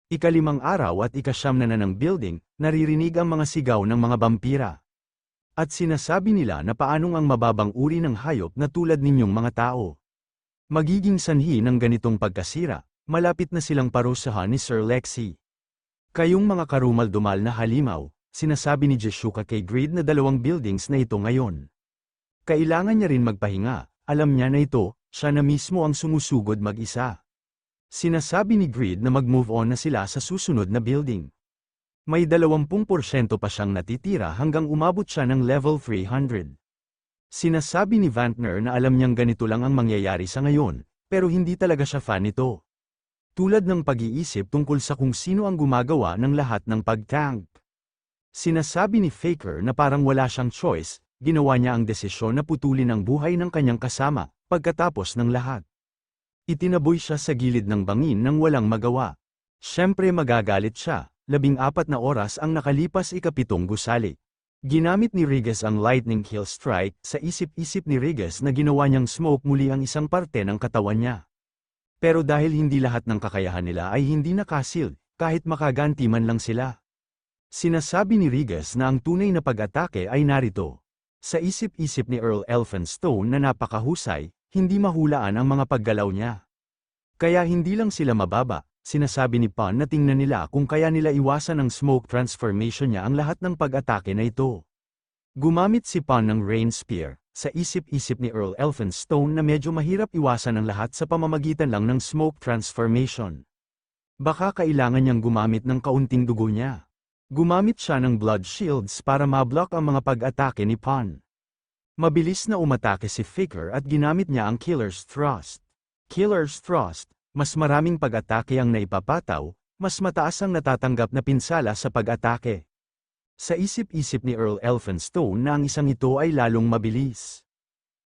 Ika-5 araw at ika-9 na ng building, naririnig ang mga sigaw ng mga vampira. At sinasabi nila na paanong ang mababang uri ng hayop na tulad ninyong mga tao magiging sanhi ng ganitong pagkasira. Malapit na silang parusahan ni Sir Lexi. Kayong mga karumal-dumal na halimaw, sinasabi ni Jessica kay Greed na 2 buildings na ito ngayon. Kailangan niya rin magpahinga, alam niya na ito, siya na mismo ang sumusugod mag-isa. Sinasabi ni Greed na mag-move on na sila sa susunod na building. May 20% pa siyang natitira hanggang umabot siya ng level 300. Sinasabi ni Vantner na alam niyang ganito lang ang mangyayari sa ngayon, pero hindi talaga siya fan nito. Tulad ng pag-iisip tungkol sa kung sino ang gumagawa ng lahat ng pag-tank. Sinasabi ni Faker na parang wala siyang choice, ginawa niya ang desisyon na putulin ang buhay ng kanyang kasama, pagkatapos ng lahat. Itinaboy siya sa gilid ng bangin nang walang magawa. Siyempre magagalit siya, 14 na oras ang nakalipas ika-7 gusali. Ginamit ni Rigas ang Lightning Kill Strike, sa isip-isip ni Rigas na ginawa niyang smoke muli ang isang parte ng katawan niya. Pero dahil hindi lahat ng kakayahan nila ay hindi nakasil, kahit makaganti man lang sila. Sinasabi ni Rigas na ang tunay na pag-atake ay narito. Sa isip-isip ni Earl Elphinstone na napakahusay, hindi mahulaan ang mga paggalaw niya. Kaya hindi lang sila mababa, sinasabi ni Pan na tingnan nila kung kaya nila iwasan ng smoke transformation niya ang lahat ng pag-atake na ito. Gumamit si Pan ng Rain Spear, sa isip-isip ni Earl Elphinstone na medyo mahirap iwasan ang lahat sa pamamagitan lang ng smoke transformation. Baka kailangan niyang gumamit ng kaunting dugo niya. Gumamit siya ng blood shields para ma-block ang mga pag-atake ni Pan. Mabilis na umatake si Faker at ginamit niya ang Killer's Thrust. Killer's Thrust, mas maraming pag-atake ang naipapataw, mas mataas ang natatanggap na pinsala sa pag-atake. Sa isip-isip ni Earl Elphinstone na ang isang ito ay lalong mabilis.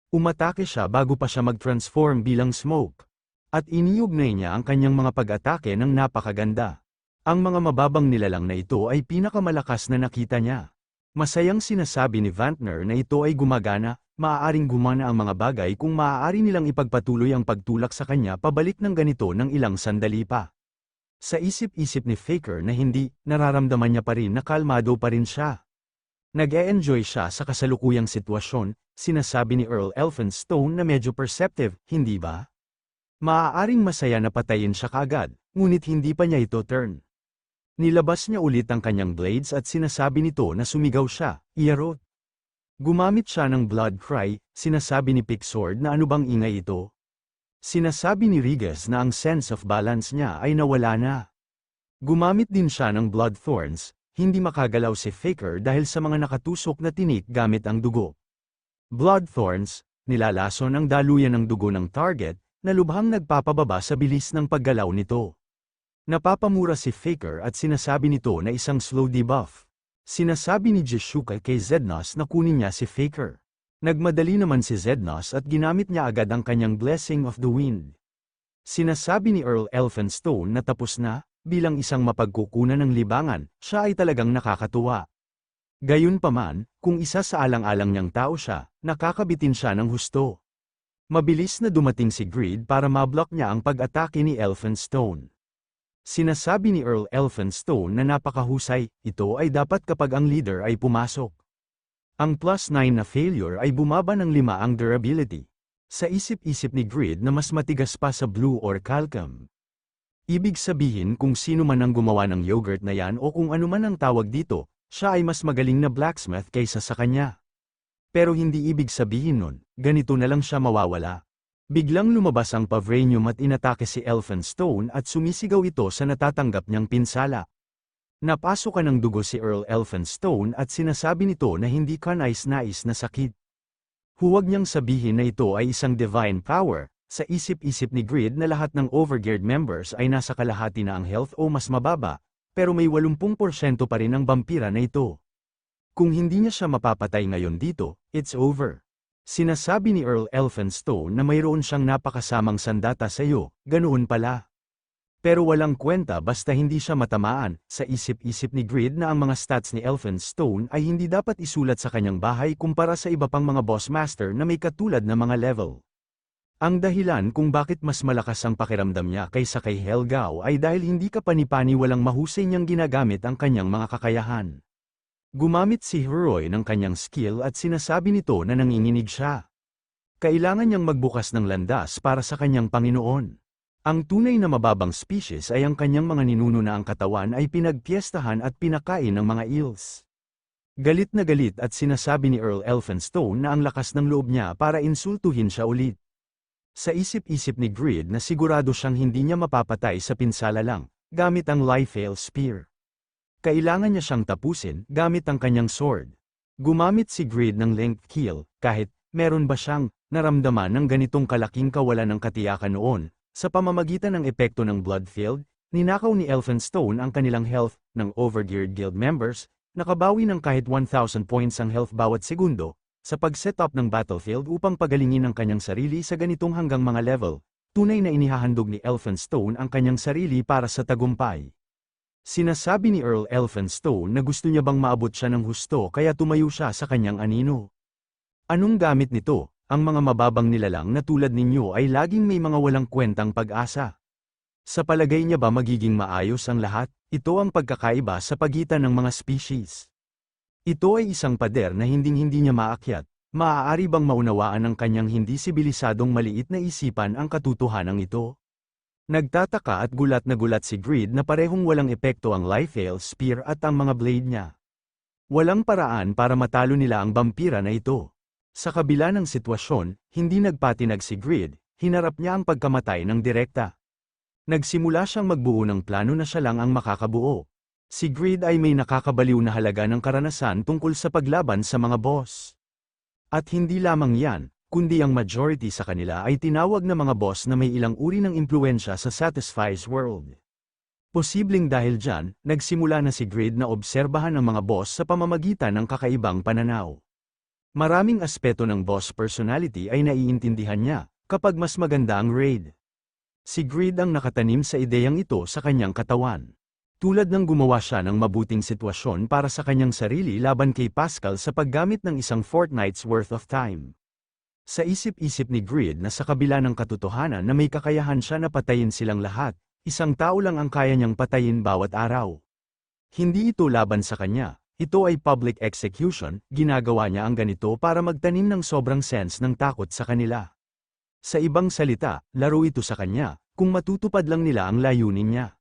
Umatake siya bago pa siya mag-transform bilang smoke. At iniugnay niya ang kanyang mga pag-atake ng napakaganda. Ang mga mababang nilalang na ito ay pinakamalakas na nakita niya. Masayang sinasabi ni Vantner na ito ay gumagana, maaaring gumana ang mga bagay kung maaari nilang ipagpatuloy ang pagtulak sa kanya pabalik ng ganito ng ilang sandali pa. Sa isip-isip ni Faker na hindi, nararamdaman niya pa rin na kalmado pa rin siya. Nag-e-enjoy siya sa kasalukuyang sitwasyon, sinasabi ni Earl Elphinstone na medyo perceptive, hindi ba? Maaaring masaya na patayin siya kaagad, ngunit hindi pa niya ito turn. Nilabas niya ulit ang kanyang blades at sinasabi nito na sumigaw siya, iyarot. Gumamit siya ng blood cry, sinasabi ni Pixord na ano bang ingay ito? Sinasabi ni Rigas na ang sense of balance niya ay nawala na. Gumamit din siya ng blood thorns, hindi makagalaw si Faker dahil sa mga nakatusok na tinik gamit ang dugo. Blood thorns, nilalason ang daluyan ng dugo ng target, na lubhang nagpapababa sa bilis ng paggalaw nito. Napapamura si Faker at sinasabi nito na isang slow debuff. Sinasabi ni Jessica kay Zednos na kunin niya si Faker. Nagmadali naman si Zednos at ginamit niya agad ang kanyang Blessing of the Wind. Sinasabi ni Earl Elphinstone na tapos na, bilang isang mapagkukunan ng libangan, siya ay talagang nakakatuwa. Gayunpaman, kung isa sa alang-alang niyang tao siya, nakakabitin siya ng husto. Mabilis na dumating si Greed para mablock niya ang pag-atake ni Elphinstone. Sinasabi ni Earl Elphinstone na napakahusay, ito ay dapat kapag ang leader ay pumasok. Ang +9 na failure ay bumaba ng 5 ang durability. Sa isip-isip ni Greed na mas matigas pa sa blue or calcum. Ibig sabihin kung sino man ang gumawa ng yogurt na yan o kung ano man ang tawag dito, siya ay mas magaling na blacksmith kaysa sa kanya. Pero hindi ibig sabihin nun, ganito na lang siya mawawala. Biglang lumabas ang Pavranium at inatake si Elphinstone at sumisigaw ito sa natatanggap niyang pinsala. Napasok ng dugo si Earl Elphinstone at sinasabi nito na hindi ka nais-nais na sakit. Huwag niyang sabihin na ito ay isang divine power, sa isip-isip ni Greed na lahat ng Overguard members ay nasa kalahati na ang health o mas mababa, pero may 80% pa rin ang vampira na ito. Kung hindi niya siya mapapatay ngayon dito, it's over. Sinasabi ni Earl Elphinstone na mayroon siyang napakasamang sandata sa iyo, ganoon pala. Pero walang kwenta basta hindi siya matamaan, sa isip-isip ni Greed na ang mga stats ni Elphinstone ay hindi dapat isulat sa kanyang bahay kumpara sa iba pang mga boss master na may katulad na mga level. Ang dahilan kung bakit mas malakas ang pakiramdam niya kaysa kay Helgao ay dahil hindi kapani-paniwalang mahusay niyang ginagamit ang kanyang mga kakayahan. Gumamit si Heroy ng kanyang skill at sinasabi nito na nanginginig siya. Kailangan niyang magbukas ng landas para sa kanyang Panginoon. Ang tunay na mababang species ay ang kanyang mga ninuno na ang katawan ay pinagpiestahan at pinakain ng mga eels. Galit na galit at sinasabi ni Earl Elphinstone na ang lakas ng loob niya para insultuhin siya ulit. Sa isip-isip ni Grid na sigurado siyang hindi niya mapapatay sa pinsala lang, gamit ang Liefeld Spear. Kailangan niya siyang tapusin gamit ang kanyang sword. Gumamit si Grid ng length kill, kahit meron ba siyang naramdaman ng ganitong kalaking kawalan ng katiyakan noon. Sa pamamagitan ng epekto ng Bloodfield, ninakaw ni Elphinstone ang kanilang health ng Overgeared Guild members, nakabawi ng kahit 1,000 points ang health bawat segundo, sa pag-set up ng battlefield upang pagalingin ang kanyang sarili sa ganitong hanggang mga level. Tunay na inihahandog ni Elphinstone ang kanyang sarili para sa tagumpay. Sinasabi ni Earl Elphinstone na gusto niya bang maabot siya ng husto kaya tumayo siya sa kanyang anino. Anong gamit nito? Ang mga mababang nilalang na tulad ninyo ay laging may mga walang kwentang pag-asa. Sa palagay niya ba magiging maayos ang lahat? Ito ang pagkakaiba sa pagitan ng mga species. Ito ay isang pader na hinding-hindi niya maakyat. Maaari bang maunawaan ng kanyang hindi sibilisadong maliit na isipan ang katotohanan ito? Nagtataka at gulat na gulat si Grid na parehong walang epekto ang Liefeld Spear at ang mga blade niya. Walang paraan para matalo nila ang vampira na ito. Sa kabila ng sitwasyon, hindi nagpatinag si Grid, hinarap niya ang pagkamatay ng direkta. Nagsimula siyang magbuo ng plano na siya lang ang makakabuo. Si Grid ay may nakakabaliw na halaga ng karanasan tungkol sa paglaban sa mga boss. At hindi lamang yan, kundi ang majority sa kanila ay tinawag na mga boss na may ilang uri ng impluensya sa Satisfies World. Posibleng dahil dyan, nagsimula na si Grid na obserbahan ang mga boss sa pamamagitan ng kakaibang pananaw. Maraming aspeto ng boss personality ay naiintindihan niya, kapag mas maganda ang raid. Si Grid ang nakatanim sa ideyang ito sa kanyang katawan. Tulad ng gumawa siya ng mabuting sitwasyon para sa kanyang sarili laban kay Pascal sa paggamit ng isang fortnight's worth of time. Sa isip-isip ni Grid na sa kabila ng katotohanan na may kakayahan siya na patayin silang lahat, isang tao lang ang kaya niyang patayin bawat araw. Hindi ito laban sa kanya. Ito ay public execution, ginagawa niya ang ganito para magtanim ng sobrang sense ng takot sa kanila. Sa ibang salita, laro ito sa kanya, kung matutupad lang nila ang layunin niya.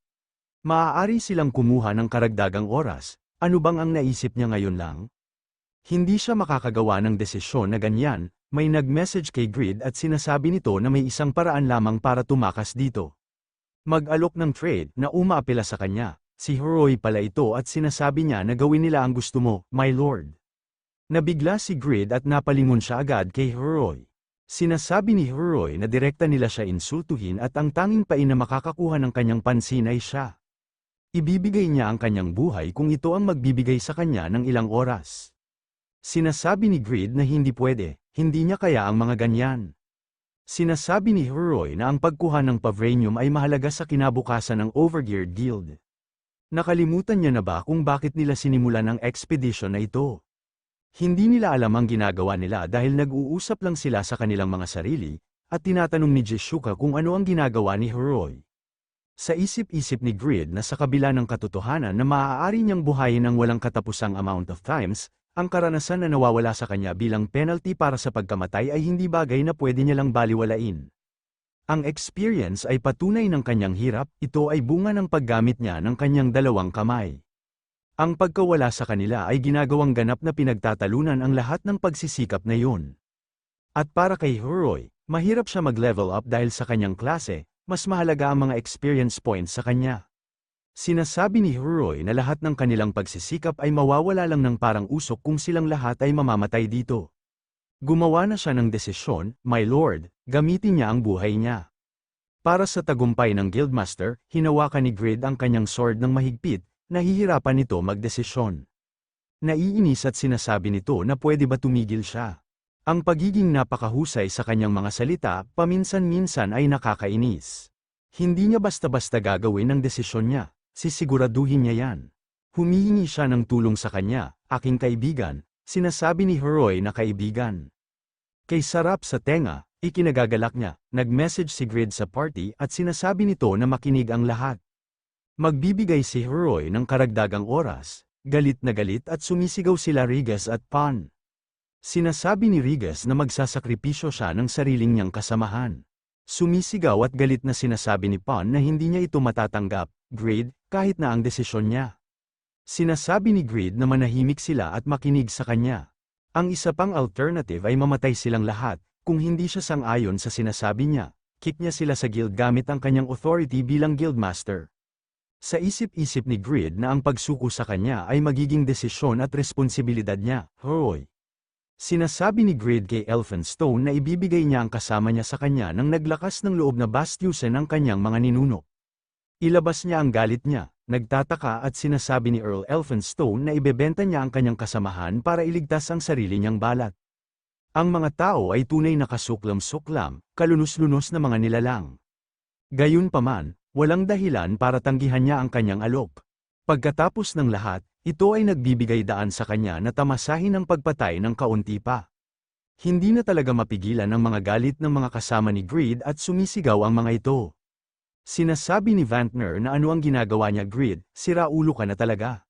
Maaari silang kumuha ng karagdagang oras, ano bang ang naisip niya ngayon lang? Hindi siya makakagawa ng desisyon na ganyan, may nag-message kay Grid at sinasabi nito na may isang paraan lamang para tumakas dito. Mag-alok ng trade na umaapela sa kanya. Si Heroy pala ito at sinasabi niya na gawin nila ang gusto mo, my lord. Nabigla si Grid at napalingon siya agad kay Heroy. Sinasabi ni Heroy na direkta nila siya insultuhin at ang tanging pain na makakakuha ng kanyang pansin ay siya. Ibibigay niya ang kanyang buhay kung ito ang magbibigay sa kanya ng ilang oras. Sinasabi ni Grid na hindi pwede, hindi niya kaya ang mga ganyan. Sinasabi ni Heroy na ang pagkuha ng Pavranium ay mahalaga sa kinabukasan ng Overgeared Guild. Nakalimutan niya na ba kung bakit nila sinimulan ang expedition na ito? Hindi nila alam ang ginagawa nila dahil nag-uusap lang sila sa kanilang mga sarili, at tinatanong ni Jishuka kung ano ang ginagawa ni Heroy. Sa isip-isip ni Grid na sa kabila ng katotohanan na maaari niyang buhayin ng walang katapusang amount of times, ang karanasan na nawawala sa kanya bilang penalty para sa pagkamatay ay hindi bagay na pwede niya lang baliwalain. Ang experience ay patunay ng kanyang hirap, ito ay bunga ng paggamit niya ng kanyang dalawang kamay. Ang pagkawala sa kanila ay ginagawang ganap na pinagtatalunan ang lahat ng pagsisikap na yun. At para kay Heroy, mahirap siya mag-level up dahil sa kanyang klase, mas mahalaga ang mga experience points sa kanya. Sinasabi ni Heroy na lahat ng kanilang pagsisikap ay mawawala lang ng parang usok kung silang lahat ay mamamatay dito. Gumawa na siya ng desisyon, my lord, gamitin niya ang buhay niya. Para sa tagumpay ng Guildmaster, hinawakan ni Grid ang kanyang sword ng mahigpit, nahihirapan nito magdesisyon. Naiinis at sinasabi nito na pwede ba tumigil siya. Ang pagiging napakahusay sa kanyang mga salita, paminsan-minsan ay nakakainis. Hindi niya basta-basta gagawin ang desisyon niya, sisiguraduhin niya yan. Humihingi siya ng tulong sa kanya, aking kaibigan, sinasabi ni Heroy na kaibigan. Kay sarap sa tenga, Ikinagagalak niya, nag-message si Grid sa party at sinasabi nito na makinig ang lahat. Magbibigay si Heroy ng karagdagang oras, galit na galit at sumisigaw sila Rigas at Pan. Sinasabi ni Rigas na magsasakripisyo siya ng sariling niyang kasamahan. Sumisigaw at galit na sinasabi ni Pan na hindi niya ito matatanggap, Grid, kahit na ang desisyon niya. Sinasabi ni Grid na manahimik sila at makinig sa kanya. Ang isa pang alternative ay mamatay silang lahat, kung hindi siya sang-ayon sa sinasabi niya. Kick niya sila sa guild gamit ang kanyang authority bilang guildmaster. Sa isip-isip ni Grid na ang pagsuko sa kanya ay magiging desisyon at responsibilidad niya, Heroy. Sinasabi ni Grid kay Elphinstone na ibibigay niya ang kasama niya sa kanya nang naglakas ng loob na bastyusin ang kanyang mga ninuno. Ilabas niya ang galit niya, nagtataka at sinasabi ni Earl Elphinstone na ibebenta niya ang kanyang kasamahan para iligtas ang sarili niyang balat. Ang mga tao ay tunay na kasuklam-suklam, kalunos-lunos na mga nilalang. Gayunpaman, walang dahilan para tanggihan niya ang kanyang alok. Pagkatapos ng lahat, ito ay nagbibigay daan sa kanya na tamasahin ang pagpatay ng kaunti pa. Hindi na talaga mapigilan ang mga galit ng mga kasama ni Grid at sumisigaw ang mga ito. Sinasabi ni Vantner na ano ang ginagawa niya Grid, sira ulo ka na talaga.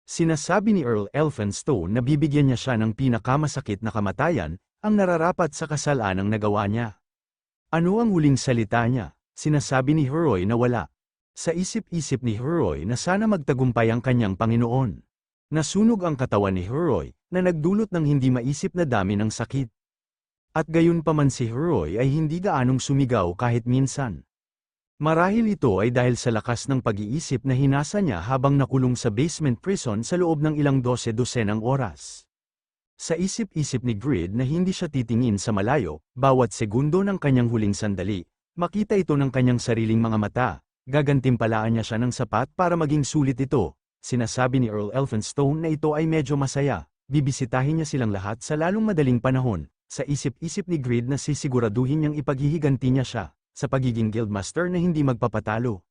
Sinasabi ni Earl Elphinstone na bibigyan niya siya ng pinakamasakit na kamatayan, ang nararapat sa kasalanang nagawa niya. Ano ang huling salita niya? Sinasabi ni Heroy na wala. Sa isip-isip ni Heroy na sana magtagumpay ang kanyang Panginoon. Nasunog ang katawan ni Heroy, na nagdulot ng hindi maisip na dami ng sakit. At gayunpaman si Heroy ay hindi gaanong sumigaw kahit minsan. Marahil ito ay dahil sa lakas ng pag-iisip na hinasa niya habang nakulong sa basement prison sa loob ng ilang dose-dosenang oras. Sa isip-isip ni Grid na hindi siya titingin sa malayo, bawat segundo ng kanyang huling sandali, makita ito ng kanyang sariling mga mata, gagantimpalaan niya siya ng sapat para maging sulit ito. Sinasabi ni Earl Elphinstone na ito ay medyo masaya, bibisitahin niya silang lahat sa lalong madaling panahon. Sa isip-isip ni Grid na sisiguraduhin niyang ipaghihiganti niya siya sa pagiging guildmaster na hindi magpapatalo.